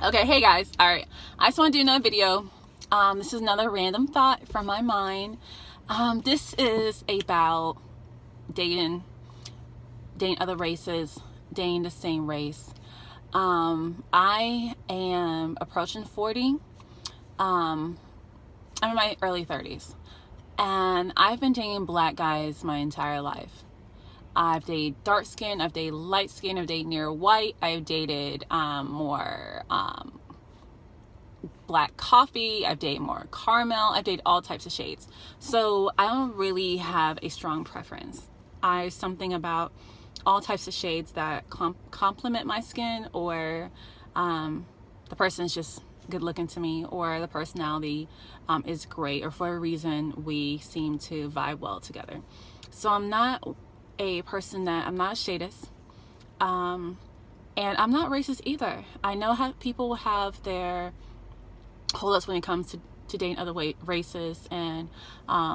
Okay, hey guys. All right, I just want to do another video. This is another random thought from my mind. This is about dating other races, dating the same race. I am approaching 40. I'm in my early 30s, and I've been dating black guys my entire life. I've dated dark skin, I've dated light skin, I've dated near white, I've dated more black coffee, I've dated more caramel, I've dated all types of shades. So I don't really have a strong preference. Something about all types of shades that complement my skin, or the person's just good looking to me, or the personality is great, or for a reason we seem to vibe well together. So I'm not a shadist, and I'm not racist either. I know how people have their holdups when it comes to dating other races and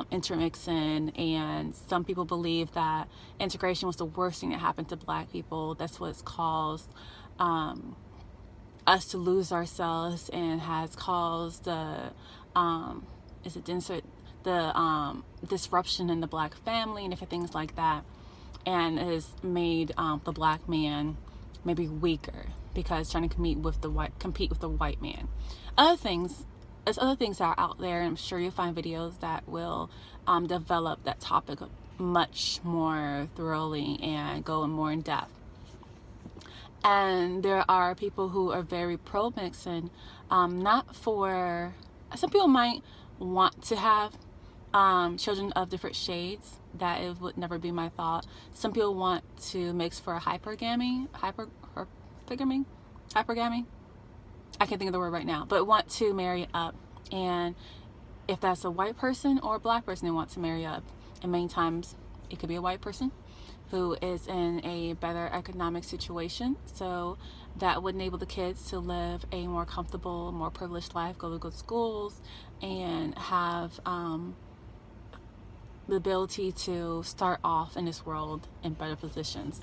intermixing, and some people believe that integration was the worst thing that happened to black people. That's what's caused us to lose ourselves, and has caused the disruption in the black family and different things like that, and has made the black man maybe weaker because trying to compete with the white man. There's other things that are out there, and I'm sure you'll find videos that will develop that topic much more thoroughly and go more in depth. And there are people who are very pro mixing, not for some people might want to have children of different shades. That it would never be my thought. Some people want to mix for hypergamy. I can't think of the word right now, but want to marry up. And if that's a white person or a black person they want to marry up, and many times it could be a white person who is in a better economic situation, so that would enable the kids to live a more comfortable, more privileged life, go to good schools, and have the ability to start off in this world in better positions.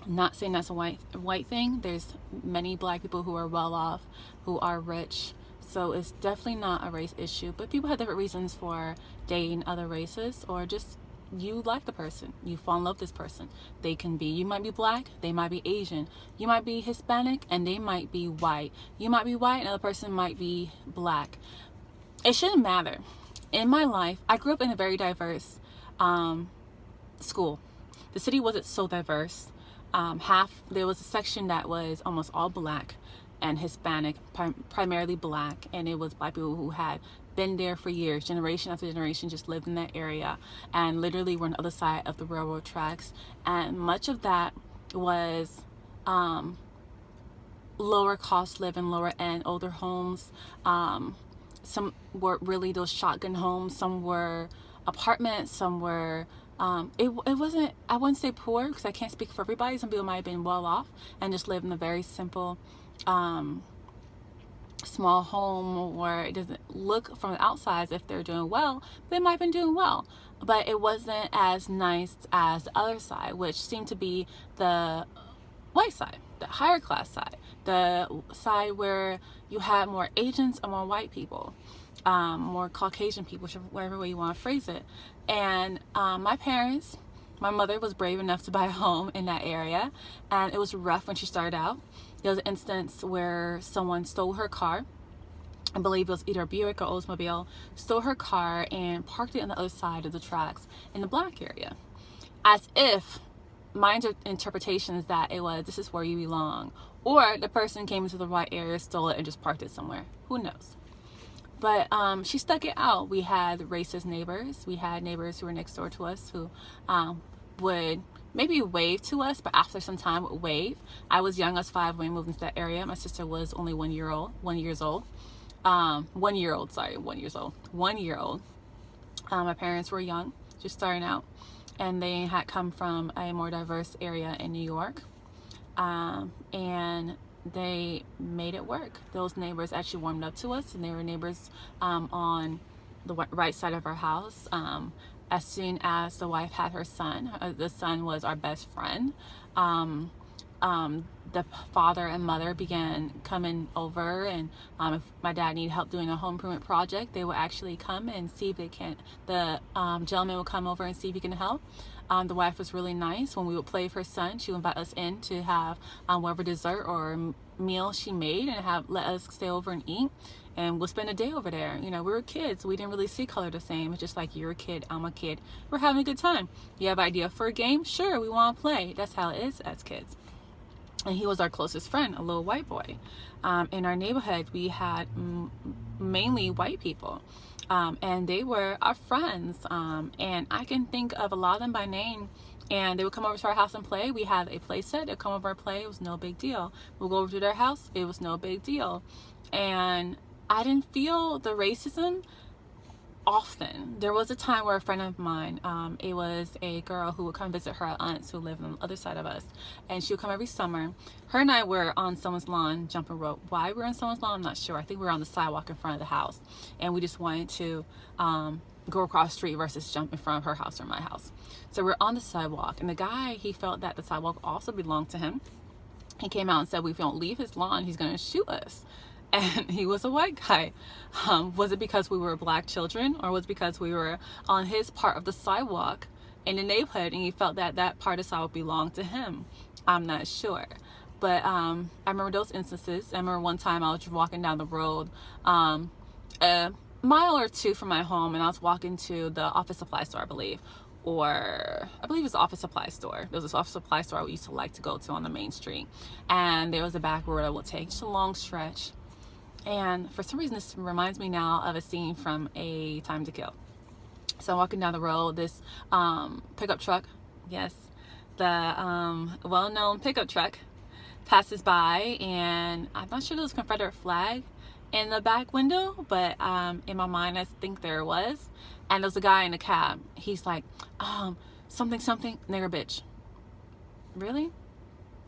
I'm not saying that's a white thing. There's many black people who are well off, who are rich, so it's definitely not a race issue. But people have different reasons for dating other races, or just you like the person, you fall in love with this person. You might be black, they might be Asian, you might be Hispanic, and they might be white. You might be white, another person might be black. It shouldn't matter. In my life, I grew up in a very diverse school. The city wasn't so diverse. There was a section that was almost all black and Hispanic, primarily black, and it was black people who had been there for years, generation after generation, just lived in that area, and literally were on the other side of the railroad tracks. And much of that was lower cost living, lower end, older homes. Some were really those shotgun homes, some were apartments, some were it wasn't, I wouldn't say poor, because I can't speak for everybody. Some people might have been well off and just lived in a very simple small home where it doesn't look from the outside as if they're doing well. They might have been doing well, but it wasn't as nice as the other side, which seemed to be the white side, the higher class side, the side where you had more Asians and more white people, more Caucasian people, whatever way you want to phrase it. And my mother was brave enough to buy a home in that area, and it was rough when she started out. There was an instance where someone stole her car. I believe it was either a Buick or Oldsmobile, stole her car and parked it on the other side of the tracks in the black area, as if my interpretation is that this is where you belong, or the person came into the white area, stole it, and just parked it somewhere. Who knows? But she stuck it out. We had racist neighbors. We had neighbors who were next door to us who would maybe wave to us, but after some time would wave. I was young. I was 5 when we moved into that area. My sister was only 1 year old. My parents were young, just starting out, and they had come from a more diverse area in New York, and they made it work. Those neighbors actually warmed up to us, and they were neighbors on the right side of our house. As soon as the wife had her son, the son was our best friend. the father and mother began coming over, and if my dad needed help doing a home improvement project, they would actually come and see if they can. The gentleman would come over and see if he can help. The wife was really nice. When we would play with her son, she would invite us in to have whatever dessert or meal she made, and let us stay over and eat, and we'll spend a day over there. We were kids, we didn't really see color the same. It's just like, you're a kid, I'm a kid, we're having a good time. You have an idea for a game? Sure, we want to play. That's how it is as kids. And he was our closest friend, a little white boy. In our neighborhood, we had mainly white people, and they were our friends. And I can think of a lot of them by name. And they would come over to our house and play. We had a play set. They'd come over and play. It was no big deal. We'll go over to their house. It was no big deal. And I didn't feel the racism often. There was a time where a friend of mine, it was a girl who would come visit her aunts who lived on the other side of us, and she would come every summer. Her and I were on someone's lawn jumping rope. Why we were on someone's lawn, I'm not sure. I think we were on the sidewalk in front of the house, and we just wanted to go across the street versus jump in front of her house or my house. So we're on the sidewalk, and the guy, he felt that the sidewalk also belonged to him. He came out and said, if we don't leave his lawn, he's going to shoot us. And he was a white guy. Was it because we were black children, or was it because we were on his part of the sidewalk in the neighborhood, and he felt that that part of the sidewalk belonged to him? I'm not sure. But I remember those instances. I remember one time I was walking down the road a mile or two from my home, and I was walking to the office supply store, I believe it was the office supply store. There was this office supply store I used to like to go to on the main street, and there was a back road I would take, just a long stretch. And for some reason, this reminds me now of a scene from A Time to Kill. So I'm walking down the road, this pickup truck, yes, the well-known pickup truck, passes by, and I'm not sure there was a Confederate flag in the back window, but in my mind, I think there was. And there was a guy in the cab. He's like, something, nigger bitch. Really?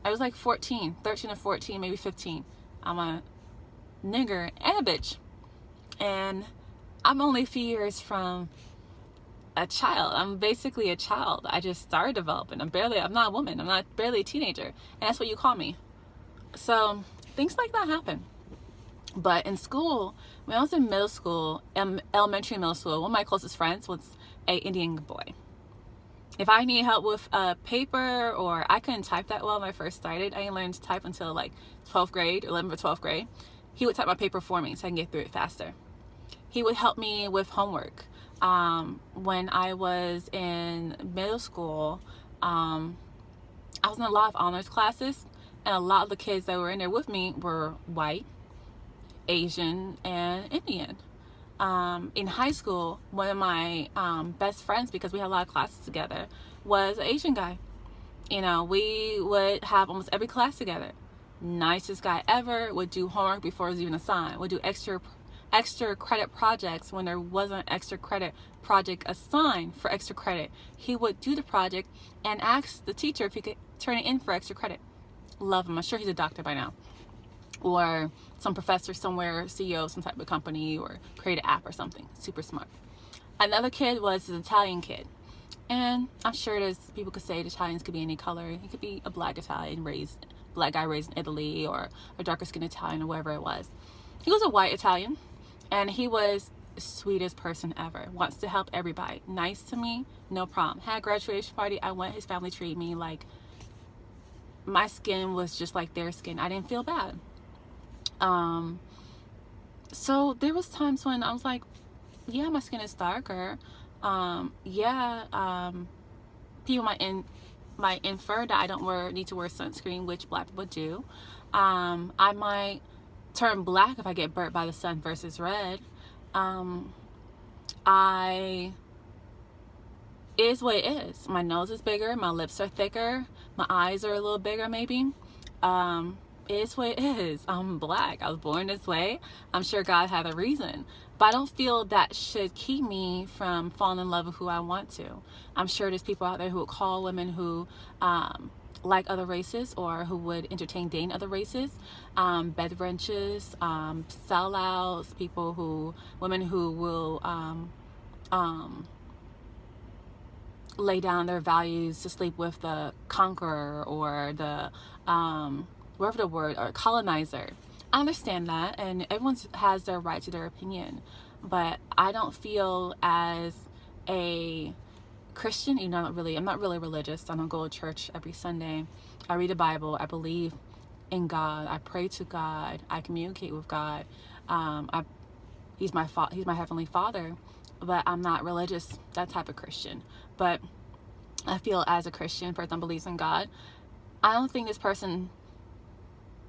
I was like 13 or 14, maybe 15. I'm a nigger and a bitch, and I'm only a few years from a child. I'm basically a child. I just started developing. I'm not a woman. I'm not barely a teenager, and that's what you call me. So things like that happen. But in school, when I was in middle school, elementary and middle school, one of my closest friends was a Indian boy. If I need help with a paper, or I couldn't type that well when I first started, I didn't learn to type until like 12th grade, 11th or 12th grade. He would type my paper for me so I can get through it faster. He would help me with homework. When I was in middle school, I was in a lot of honors classes, and a lot of the kids that were in there with me were white, Asian, and Indian. In high school, one of my best friends, because we had a lot of classes together, was an Asian guy. We would have almost every class together. Nicest guy ever, would do homework before it was even assigned, would do extra credit projects when there wasn't an extra credit project assigned for extra credit. He would do the project and ask the teacher if he could turn it in for extra credit. Love him. I'm sure he's a doctor by now, or some professor somewhere, CEO of some type of company, or create an app or something. Super smart. Another kid was an Italian kid, and I'm sure there's people could say the Italians could be any color. He could be a black Italian black guy raised in Italy, or a darker skinned Italian, or whatever it was. He was a white Italian, and he was the sweetest person ever. Wants to help everybody. Nice to me, no problem. Had a graduation party, I went. His family treated me like my skin was just like their skin. I didn't feel bad. So there was times when I was like, yeah, my skin is darker. People might infer that I don't need to wear sunscreen, which black people do. I might turn black if I get burnt by the sun versus red. It is what it is. My nose is bigger, my lips are thicker, my eyes are a little bigger maybe. It is what it is. I'm black. I was born this way. I'm sure God had a reason. But I don't feel that should keep me from falling in love with who I want to. I'm sure there's people out there who would call women who like other races, or who would entertain dating other races, bed wrenches, sellouts, women who will lay down their values to sleep with the conqueror, or the whatever the word, or colonizer. I understand that, and everyone has their right to their opinion, but I don't feel as a Christian, I'm not really religious. I don't go to church every Sunday. I read the Bible. I believe in God. I pray to God. I communicate with God. He's my heavenly Father, but I'm not religious, that type of Christian. But I feel as a Christian person believes in God, I don't think this person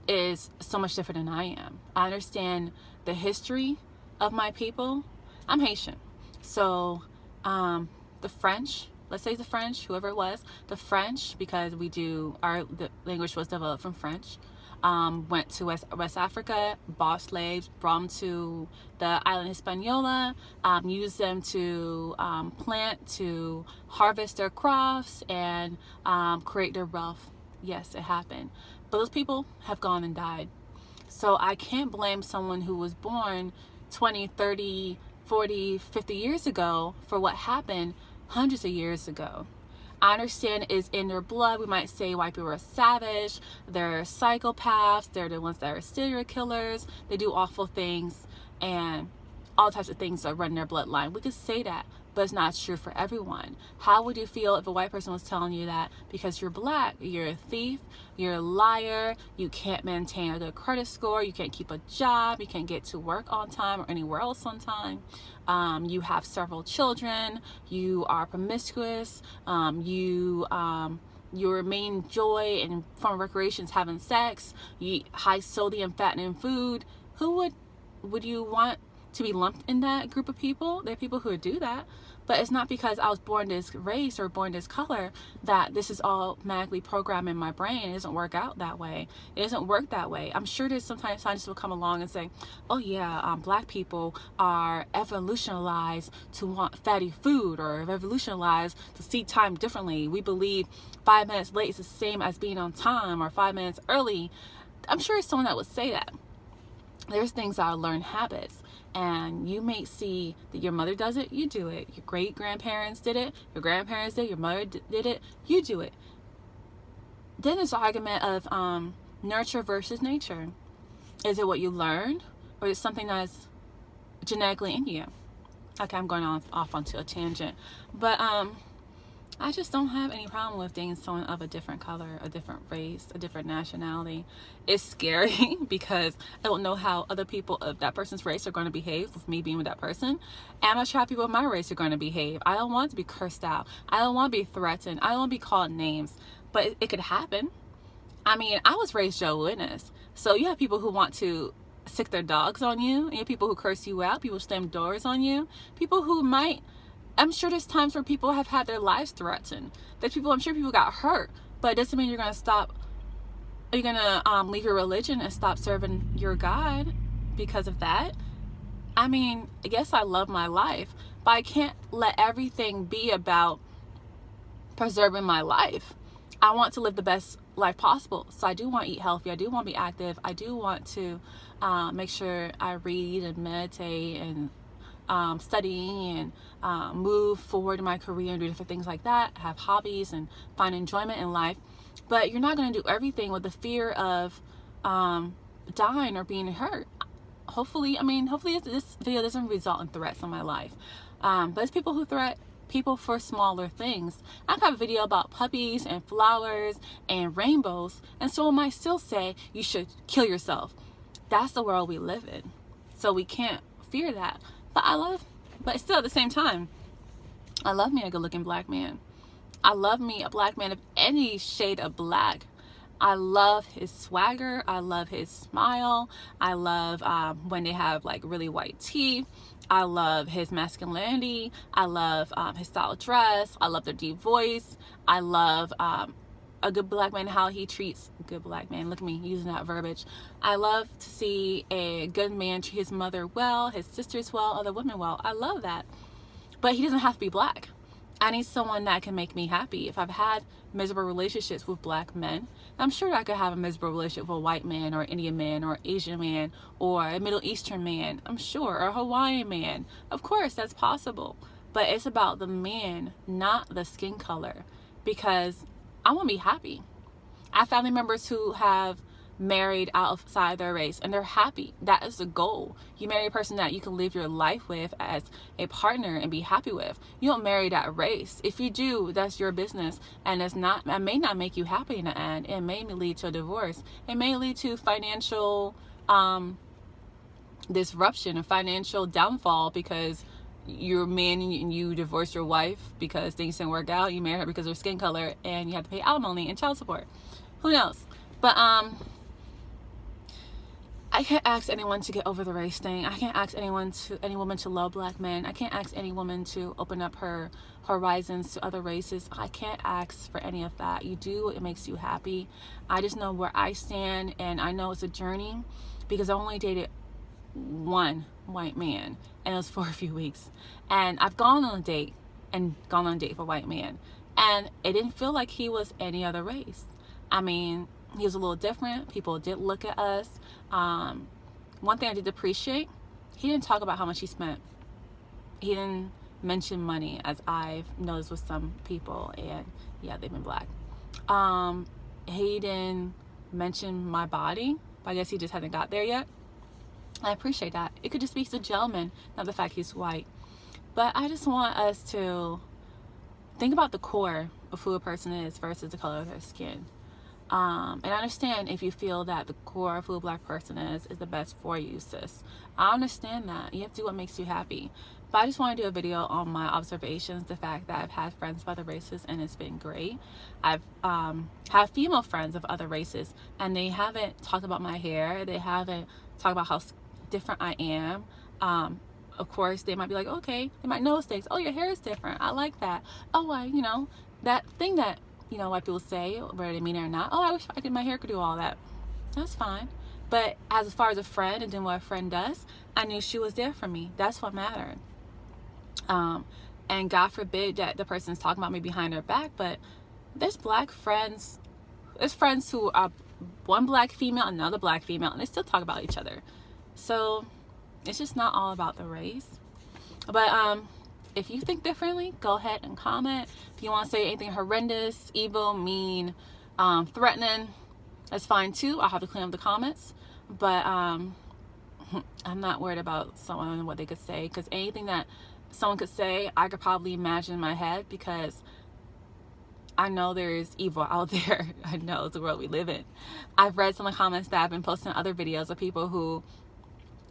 is so much different than I am. I understand the history of my people. I'm Haitian. So the French, let's say the French, whoever it was, the French, because the language was developed from French, went to West Africa, bought slaves, brought them to the island Hispaniola, used them to plant, to harvest their crops, and create their wealth. Yes, it happened. But those people have gone and died. So I can't blame someone who was born 20, 30, 40, 50 years ago for what happened hundreds of years ago. I understand it's in their blood. We might say white people are savage, they're psychopaths, they're the ones that are serial killers, they do awful things, and all types of things that run in their bloodline. We could say that, but it's not true for everyone. How would you feel if a white person was telling you that because you're black, you're a thief, you're a liar, you can't maintain a good credit score, you can't keep a job, you can't get to work on time or anywhere else on time, you have several children, you are promiscuous, your main joy and form of recreation is having sex, you eat high sodium fattening food? Who would you want to be lumped in that group of people? There are people who do that, but it's not because I was born this race or born this color that this is automatically programmed in my brain. It doesn't work out that way. It doesn't work that way. I'm sure there's sometimes scientists will come along and say, oh yeah, black people are evolutionalized to want fatty food, or evolutionalized to see time differently. We believe 5 minutes late is the same as being on time, or 5 minutes early. I'm sure it's someone that would say that. There's things that are learned habits, and you may see that your mother does it, you do it. Your great grandparents did it, your grandparents did it, your mother did it, you do it. Then there's the argument of nurture versus nature. Is it what you learned, or is it something that's genetically in you? Okay, I'm going off onto a tangent, but I just don't have any problem with dating someone of a different color, a different race, a different nationality. It's scary because I don't know how other people of that person's race are going to behave with me being with that person. And I'm not sure how people of my race are going to behave. I don't want to be cursed out. I don't want to be threatened. I don't want to be called names. But it could happen. I mean, I was raised Jehovah's Witness. So you have people who want to sick their dogs on you. You have people who curse you out. People slam doors on you. People who might... I'm sure there's times where people have had their lives threatened. I'm sure people got hurt, but it doesn't mean you're going to stop. Are you going to leave your religion and stop serving your God because of that? I mean, I guess I love my life, but I can't let everything be about preserving my life. I want to live the best life possible. So I do want to eat healthy. I do want to be active. I do want to make sure I read and meditate and study and move forward in my career and do different things like that, have hobbies and find enjoyment in life. But you're not going to do everything with the fear of dying or being hurt. Hopefully this video doesn't result in threats on my life. But it's people who threat people for smaller things. I have a video about puppies and flowers and rainbows, and someone might still say you should kill yourself. That's the world we live in. So we can't fear that. But still at the same time, I love me a good looking black man. I love me a black man of any shade of black. I love his swagger. I love his smile. I love when they have like really white teeth. I love his masculinity. I love his style of dress. I love their deep voice. I love a good black man, how he treats a good black man. Look at me using that verbiage. I love to see a good man treat his mother well, his sisters well, other women well. I love that. But he doesn't have to be black. I need someone that can make me happy. If I've had miserable relationships with black men, I'm sure I could have a miserable relationship with a white man or Indian man or Asian man or a Middle Eastern man, I'm sure, or a Hawaiian man. Of course, that's possible. But it's about the man, not the skin color, because I want to be happy. I have family members who have married outside their race and they're happy. That is the goal. You marry a person that you can live your life with as a partner and be happy with. You don't marry that race. If you do, that's your business, and it may not make you happy in the end. It may lead to a divorce. It may lead to financial disruption, a financial downfall, because you're a man and you divorce your wife because things didn't work out. You marry her because of her skin color and you have to pay alimony and child support. Who knows? But I can't ask anyone to get over the race thing. I can't ask any woman to love black men. I can't ask any woman to open up her horizons to other races. I can't ask for any of that. You do what makes you happy. I just know where I stand, and I know it's a journey because I only dated one white man, and it was for a few weeks. And I've gone on a date for a white man, and it didn't feel like he was any other race. I mean, he was a little different. People did look at us. One thing I did appreciate, he didn't talk about how much he spent. He didn't mention money, as I've noticed with some people, and yeah, they've been black. He didn't mention my body, but I guess he just hasn't got there yet. I appreciate that. It could just be he's a gentleman, not the fact he's white. But I just want us to think about the core of who a person is versus the color of their skin. And I understand if you feel that the core of who a black person is the best for you, sis. I understand that. You have to do what makes you happy. But I just want to do a video on my observations, the fact that I've had friends of other races and it's been great. I've had female friends of other races and they haven't talked about my hair. They haven't talked about how different I am. Of course, they might be like, okay, they might notice things. Oh, your hair is different. I like that. Oh, that thing that, white people say, whether they mean it or not. Oh, I wish my hair could do all that. That's fine. But as far as a friend and doing what a friend does, I knew she was there for me. That's what mattered. And God forbid that the person's talking about me behind their back, but there's black friends. There's friends who are one black female, another black female, and they still talk about each other. So it's just not all about the race. But if you think differently, go ahead and comment. If you want to say anything horrendous, evil, mean, threatening, that's fine too. I'll have to clean up the comments. But I'm not worried about someone and what they could say, because anything that someone could say, I could probably imagine in my head, because I know there's evil out there. I know it's the world we live in. I've read some of the comments that I've been posting in other videos of people who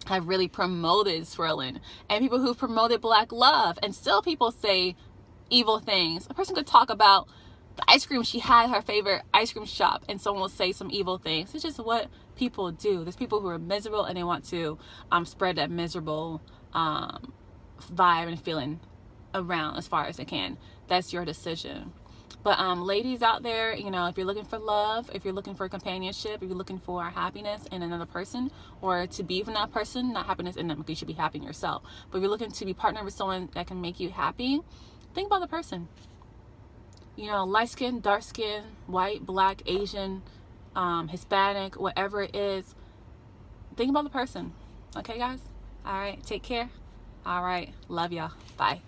have really promoted swirling, and people who promoted black love, and still people say evil things. A person could talk about the ice cream she had at her favorite ice cream shop, and someone will say some evil things. It's just what people do. There's people who are miserable and they want to spread that miserable vibe and feeling around as far as they can. That's your decision. But ladies out there, if you're looking for love, if you're looking for companionship, if you're looking for happiness in another person, or to be with another person, not happiness in them, because you should be happy in yourself. But if you're looking to be partnered with someone that can make you happy, think about the person. Light skin, dark skin, white, black, Asian, Hispanic, whatever it is. Think about the person. Okay, guys? All right. Take care. All right. Love y'all. Bye.